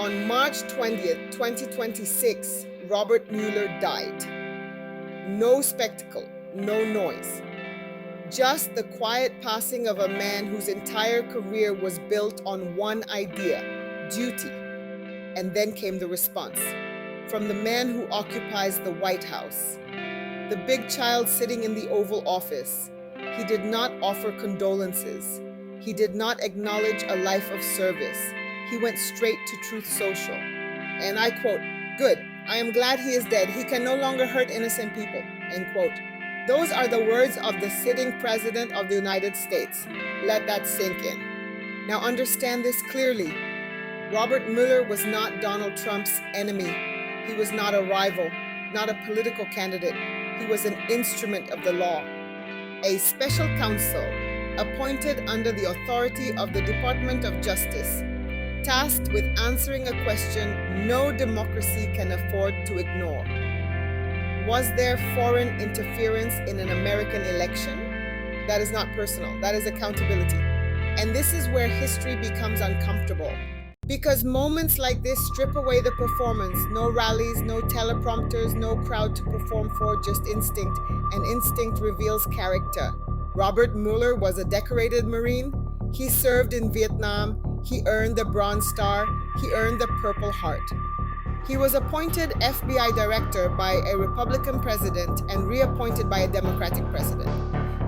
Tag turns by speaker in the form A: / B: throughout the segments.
A: On March 20th, 2026, Robert Mueller died. No spectacle, no noise. Just the quiet passing of a man whose entire career was built on one idea, duty. And then came the response from the man who occupies the White House, the big child sitting in the Oval Office. He did not offer condolences. He did not acknowledge a life of service. He went straight to Truth Social. And I quote, "Good, I am glad he is dead. He can no longer hurt innocent people," end quote. Those are the words of the sitting President of the United States. Let that sink in. Now understand this clearly. Robert Mueller was not Donald Trump's enemy. He was not a rival, not a political candidate. He was an instrument of the law. A special counsel appointed under the authority of the Department of Justice, tasked with answering a question no democracy can afford to ignore. Was there foreign interference in an American election? That is not personal, that is accountability. And this is where history becomes uncomfortable. Because moments like this strip away the performance. No rallies, no teleprompters, no crowd to perform for, just instinct. And instinct reveals character. Robert Mueller was a decorated Marine. He served in Vietnam. He earned the Bronze Star. He earned the Purple Heart. He was appointed FBI director by a Republican president and reappointed by a Democratic president.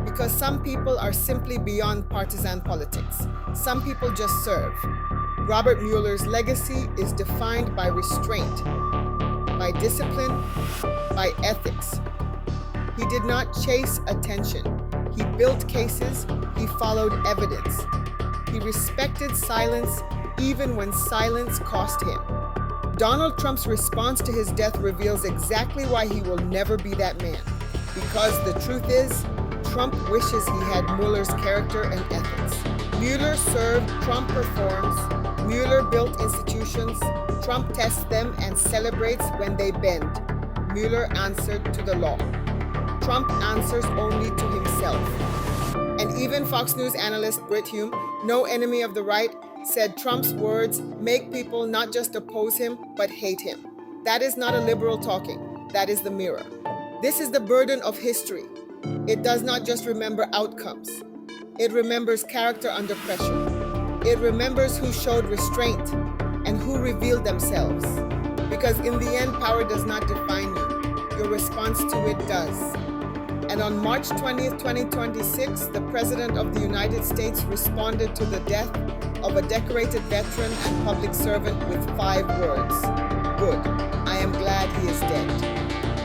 A: Because some people are simply beyond partisan politics. Some people just serve. Robert Mueller's legacy is defined by restraint, by discipline, by ethics. He did not chase attention. He built cases. He followed evidence. He respected silence even when silence cost him. Donald Trump's response to his death reveals exactly why he will never be that man. Because the truth is, Trump wishes he had Mueller's character and ethics. Mueller served, Trump performs. Mueller built institutions. Trump tests them and celebrates when they bend. Mueller answered to the law. Trump answers only to himself. And even Fox News analyst Brit Hume, no enemy of the right, said Trump's words make people not just oppose him, but hate him. That is not a liberal talking. That is the mirror. This is the burden of history. It does not just remember outcomes. It remembers character under pressure. It remembers who showed restraint and who revealed themselves. Because in the end, power does not define you. Your response to it does. And on March 20th, 2026, the President of the United States responded to the death of a decorated veteran and public servant with 5 words. Good. I am glad he is dead.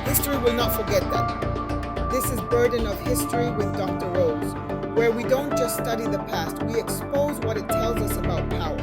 A: History will not forget that. This is Burden of History with Dr. Rose, where we don't just study the past, we expose what it tells us about power.